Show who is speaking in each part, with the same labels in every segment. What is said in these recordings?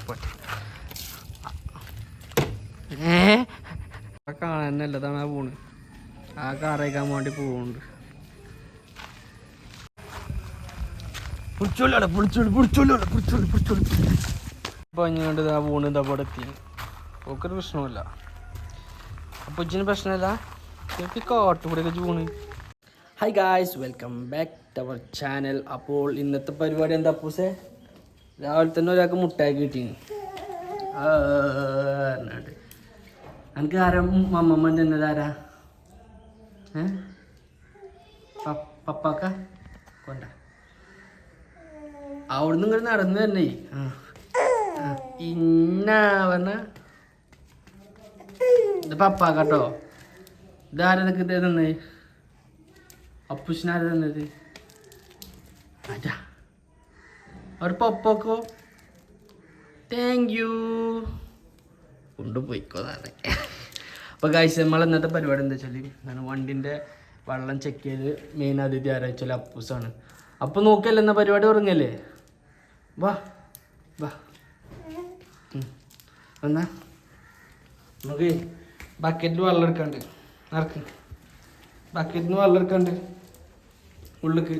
Speaker 1: പോട്ടെ. കാണാനല്ലതാണ് ആ പോണ്. ആ കാറേക്കാൻ വേണ്ടി പോകുന്നുണ്ട്. പഞ്ഞുകൊണ്ട് ഇതാ പോണ്. ഇതാ ഇവിടെ എത്തി. ഓക്കൊരു പ്രശ്നമില്ല. അപ്പൊ ഇച്ചിന് പ്രശ്നമില്ല. കാട്ടുകൂടെയൊക്കെ പോണ്. Hi guys, welcome back to our channel. അപ്പോൾ ഇന്നത്തെ പരിപാടി എന്താ പൂസേ? രാവിലെ തന്നെ ഒരാൾക്ക് മുട്ടായി കിട്ടീന്. എനിക്ക് ആരാ മമ്മമ്മ തന്നതാരാ? പപ്പാക്ക കൊണ്ട അവിടുന്ന് ഇങ്ങോട്ട് നടന്നു തന്നെ. ഇന്ന പറഞ്ഞ ഇത് പപ്പാക്കട്ടോ. ഇതാരതൊക്കെ ഇതേ തന്നേ? അപ്പൂസിനാര് തന്നത്? അതാ അവർ പപ്പക്കോ. Thank you. കൊണ്ടുപോയിക്കോ നാളെ. അപ്പോൾ ഗായ്സ്, നമ്മൾ ഇന്നത്തെ പരിപാടി എന്താ വെച്ചാൽ, ഞാൻ വണ്ടിൻ്റെ വെള്ളം ചെക്ക് ചെയ്ത് മെയിൻ അതിഥി ആരാ വെച്ചാൽ അപ്പൂസാണ്. അപ്പോൾ നോക്കിയല്ലേ എന്നാ പരിപാടി തുടങ്ങല്ലേ? വാ വാ എന്നാ നമുക്ക് ബക്കറ്റിൽ വെള്ളം എടുക്കാണ്ട്. നടക്ക്. ബക്കറ്റിൽ നിന്ന് വെള്ളം എടുക്കാണ്ട്. ഉള്ളിക്ക്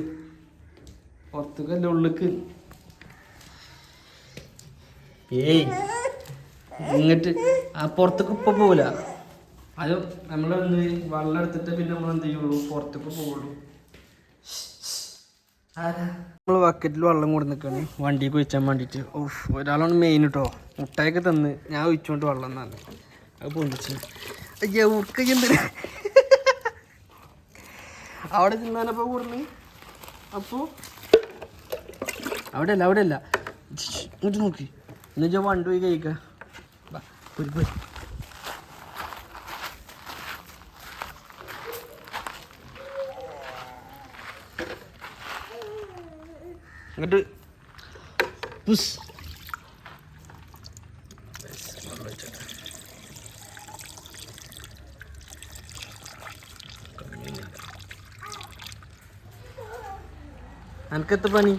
Speaker 1: പുറത്തേക്കല്ല, ഉള്ളിക്ക്. ഏയ് ഇങ്ങോട്ട് ആ പുറത്തേക്ക് ഇപ്പം പോവില്ല. അത് നമ്മളെന്ത് വെള്ളം എടുത്തിട്ട് പിന്നെ നമ്മൾ എന്ത് ചെയ്യുള്ളൂ, പുറത്തേക്ക് പോവുള്ളൂ. നമ്മൾ ബക്കറ്റിൽ വെള്ളം കൊണ്ട് നിൽക്കുകയാണ് വണ്ടിക്ക് ഒഴിച്ചാൻ വേണ്ടിയിട്ട്. ഒരാളാണ് മെയിൻ കേട്ടോ. മുട്ടായൊക്കെ തന്ന് ഞാൻ ഒഴിച്ചുകൊണ്ട് വെള്ളം എന്നാണ് അത് പൊന്തിച്ച്. അയ്യ ഉറുക്കുണ്ട് അവിടെ തിന്നാനപ്പോൾ കൂടുന്നു. അപ്പോൾ അവിടെ അല്ല ഇങ്ങോട്ട് നോക്കി എന്നുവെച്ചാൽ വണ്ടി പോയി കഴിക്കാം. പോയി ഇങ്ങോട്ട് പുസ്. എനിക്കെത്ത പണി?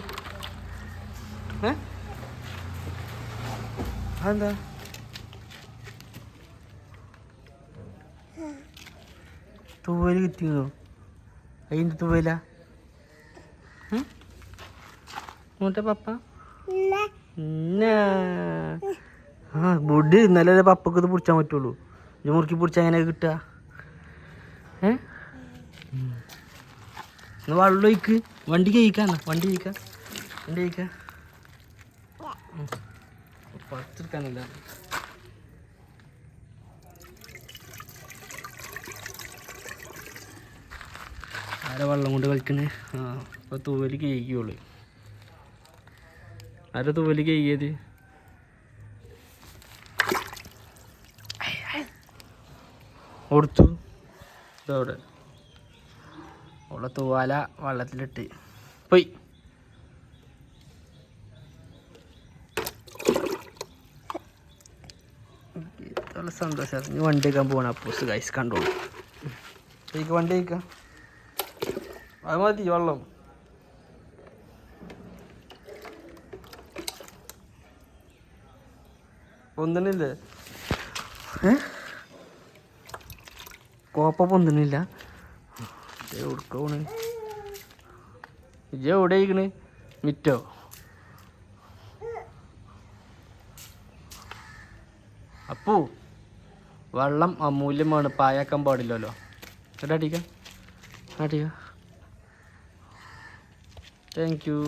Speaker 1: അതെന്താ? തൂവല് കിട്ടിയോ? അതിൻ്റെ തൂവല മൂട്ട പപ്പ. ആ ബുഡ് ഇന്നലെ പപ്പക്ക് ഇത് പിടിച്ചാൻ പറ്റുള്ളൂ. ഇത് മുറുക്കി പിടിച്ചാൽ എങ്ങനെ കിട്ടുക? വെള്ളം ഒഴിക്ക്. വണ്ടി കഴിക്കാന്നാ. വണ്ടി കഴിക്കാം. പടുത്തെടുക്കാനല്ല. ആരാ വെള്ളം കൊണ്ട് കളിക്കണേ? ഇപ്പോൾ തൂവല് കഴിക്കുള്ളൂ. ആരാ തൂവല് കഴിയത്? കൊടുത്തു. ഇതവിടെ ഉള്ള തൂവാല വെള്ളത്തിലിട്ട് പോയി. ഇത്ര സന്തോഷം. ഇനി വണ്ടി വയ്ക്കാൻ പോകണം. അപ്പൂസ് ഗൈസ് കണ്ടോളൂ. വണ്ടി വയ്ക്കാം. അത് മതി വെള്ളം. പൊന്തണില്ലേ? കോപ്പ പൊന്തണില്ല. എവിടെക്കോണ്? ഇജ്ജ് എവിടെ ഇരിക്കണ്? മിറ്റോ? അപ്പൂ വെള്ളം അമൂല്യമാണ്, പായാക്കാൻ പാടില്ലല്ലോ. അടിക്കാം. Thank you.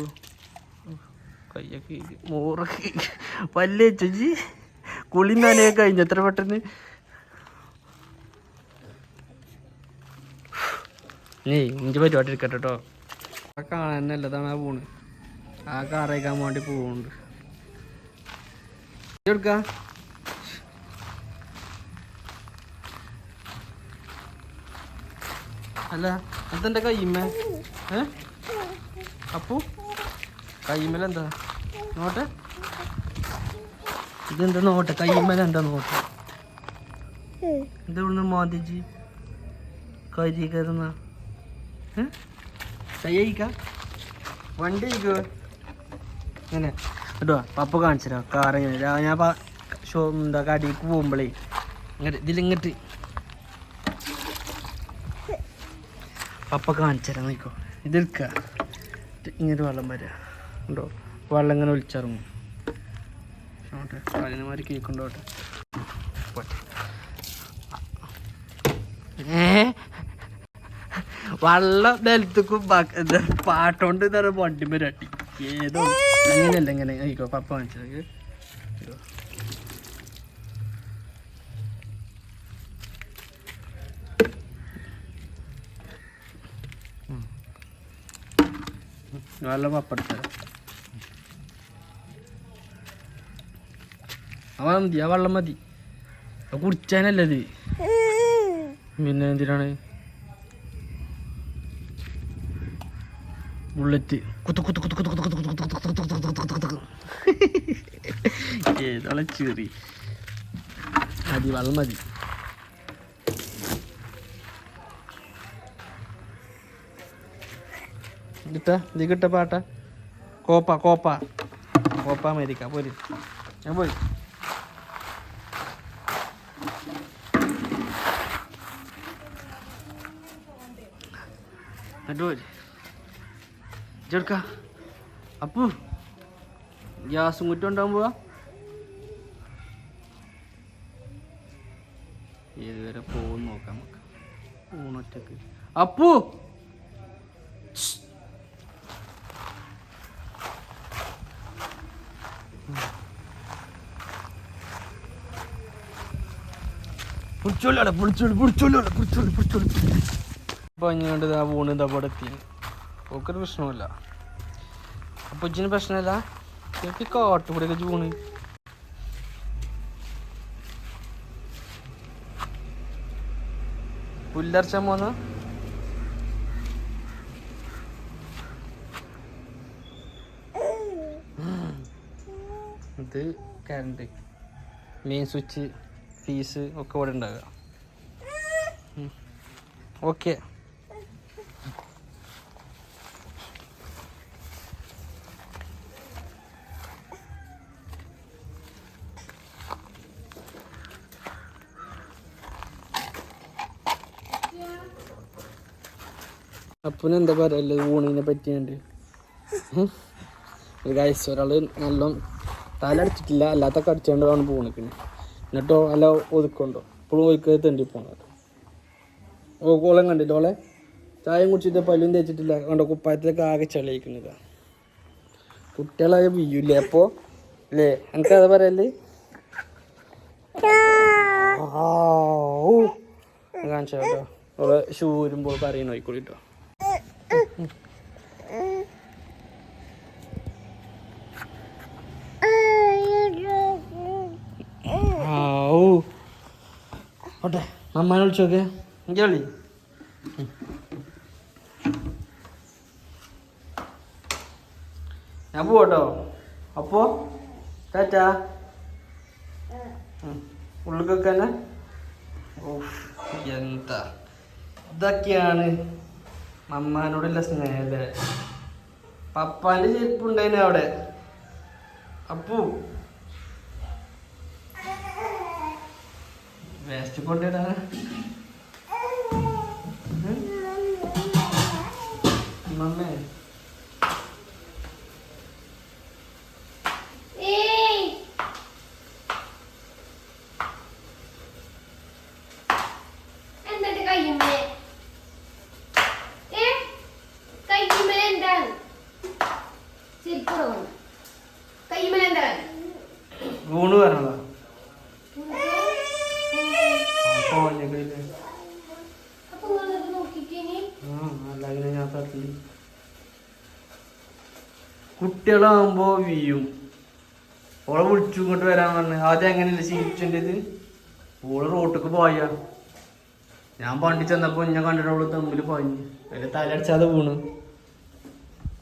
Speaker 1: കയ്യൊക്കെ മോറൊക്കെ പല്ല് ചേച്ചി കുളി നനയൊക്കെ കഴിഞ്ഞു എത്ര പെട്ടെന്ന്. ഇഞ്ചി പരിപാടി എടുക്കട്ടെ കേട്ടോ. ആ കാണാനല്ലതാണ് ആ പോണ്. ആ കാറേക്കാൻ വേണ്ടി പോകുന്നുണ്ട്. എടുക്ക. അല്ല അതെൻ്റെ കയ്യമ്മ. അപ്പു കയ്യമ്മലെന്താ നോട്ടെ? ഇതെന്താ നോട്ടെ? കയ്യമ്മലെന്താ നോട്ടെ? ഇതെവിടുന്ന് മോദിജി കരി കയറുന്ന സയ്യിക്ക വണ്ടി ഇങ്ങനെ കേട്ടോ പപ്പ കാണിച്ചോ കാർ എങ്ങനെ ഞാൻ എന്താ കടിക്ക് പോകുമ്പോഴേ ഇങ്ങോട്ട് ഇതിലിങ്ങോട്ട് പപ്പ കാണിച്ചുതരാം നോക്കോ ഇതെടുക്കുക ഇങ്ങനെ വെള്ളം വരിക ഉണ്ടോ വെള്ളം ഇങ്ങനെ ഒലിച്ചിറങ്ങും അതിനുമാതിരി കേൾക്കുണ്ടോട്ടെ വെള്ളം നിലത്തേക്കും പാട്ടോണ്ട് ഇതാണ് വണ്ടിമേ രട്ടി ഏതോ അങ്ങനെയല്ല ഇങ്ങനെ ആയിക്കോ പപ്പ കാണിച്ചത് വെള്ളം പപ്പെടുത്തരാം മതി ആ വെള്ളം മതി കുടിച്ചാനല്ലേ ഇത് പിന്നെ എന്തിനാണ് ബുള്ളറ്റ് കുത്തു കുത്തു കുത്തു കുത്തു കുത്തു കുത്തു കുത്തു കുത്തു കുത്തു കുത്തു കുത്തു ഏതോളം ചെറി മതി വെള്ളം മതി ഇത് കിട്ട പാട്ട കോപ്പ കോപ്പ കോപ്പ അമേരിക്ക പോരി ഞാൻ പോയി പോരി ചെടുക്ക അപ്പു ഗ്യാസും കുറ്റം ഉണ്ടാകാൻ പോവാ ഏതുവരെ പോകും നോക്കാം നമുക്ക് ഊണൊറ്റക്ക് അപ്പു പഞ്ഞുകൊണ്ട് ആ ഊണ് ഇതാ ഇവിടെ എത്തി ഓക്കൊരു പ്രശ്നമില്ല അപ്പൊ ഇച്ചിന് പ്രശ്നമില്ല എനിക്ക് കാട്ടുകൂടെയൊക്കെ ചൂണ് പുല്ലർച്ചാൻ പോന്ന ഇത് കറണ്ട് മെയിൻ സ്വിച്ച് ഫീസ് ഒക്കെ ഇവിടെ ഉണ്ടാകുക ഓക്കെ അപ്പന് എന്താ പറയല്ലേ ഊണിനെ പറ്റിയുണ്ട് ഗൈസ് ഒരാൾ നല്ല തലടിച്ചിട്ടില്ല അല്ലാത്ത കടിച്ചുകൊണ്ടാണ് പോണിക്കുന്നത് എന്നിട്ടോ അല്ല ഒതുക്കുണ്ടോ ഇപ്പോഴും ഒതുക്കത് തെണ്ടി പോണത് ഓളം കണ്ടില്ല ഓളെ ചായം കുടിച്ചിട്ട് പല്ലും തേച്ചിട്ടില്ല കണ്ടോ കുപ്പായത്തിലൊക്കെ ആകെ ചളിയിക്കുന്നത് കുട്ടികളായ വീയൂല്ലേ അപ്പോൾ അല്ലേ എനിക്ക് അത് പറയല്ലേ കാണിച്ചോ കേട്ടോ ഓളെ ഷൂ വരുമ്പോൾ പറയണ നോയിക്കോളി കേട്ടോ ഓട്ടെ അമ്മാനെ വിളിച്ചോക്കെ എനിക്ക് വിളി ഞാൻ പോട്ടോ അപ്പോ ടാറ്റാ ഉള്ളിക്കൊക്കെ തന്നെ എന്താ ഇതൊക്കെയാണ് അമ്മാനോടുള്ള സ്നേഹല്ലേ പപ്പാന്റെ ചെരുപ്പുണ്ടായിന് അവിടെ അപ്പു വേസ്റ്റ് കൊണ്ടിടാ മമ്മേ ഊണ് പറഞ്ഞതാ കുട്ടികളാകുമ്പോ വീയും ഓളെ വിളിച്ചു ഇങ്ങോട്ട് വരാൻ പറഞ്ഞു ആദ്യം എങ്ങനെയല്ലേ ശീലിച്ചത് ഓള് റോട്ടിക്ക് പോയ ഞാൻ പണ്ടി ചെന്നപ്പോ ഞാൻ കണ്ടിട്ട് അവള് തമ്മിൽ പോയി അതിൽ തലടിച്ചാതെ വീണ്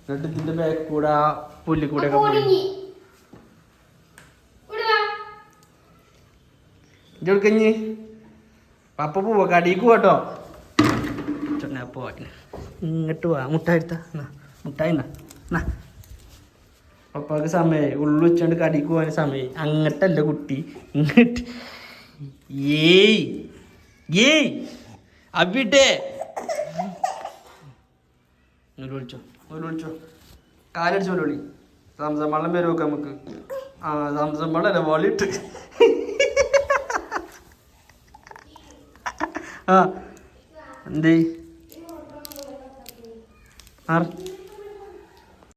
Speaker 1: എന്നിട്ട് ഇതിന്റെ ബാക്ക് കൂടെ ആ പുല്ലിക്കൂടെ ഒക്കെ പോയി ഇഞ്ഞി പപ്പ പോവാ കടിക്ക് പോട്ടോ പോവാ ഇങ്ങോട്ട് പോവാ മുട്ടായി എടുത്താ മുട്ടായി എന്നാ പപ്പാക്ക് സമയമായി ഉള്ളു വെച്ചോണ്ട് കടിക്ക് പോകാൻ സമയമായി. അങ്ങട്ടല്ല കുട്ടി, ഇങ്ങട്ട്. ഏയ് ഏയ് അബിട്ടേ വിളിച്ചോ കാലടിച്ച് പോലെ വിളി. സംസം വെള്ളം വരും നോക്കാം നമുക്ക്. ആ സംസം വെള്ളമല്ല വളിട്ട്. ആ എന്തേ ആർ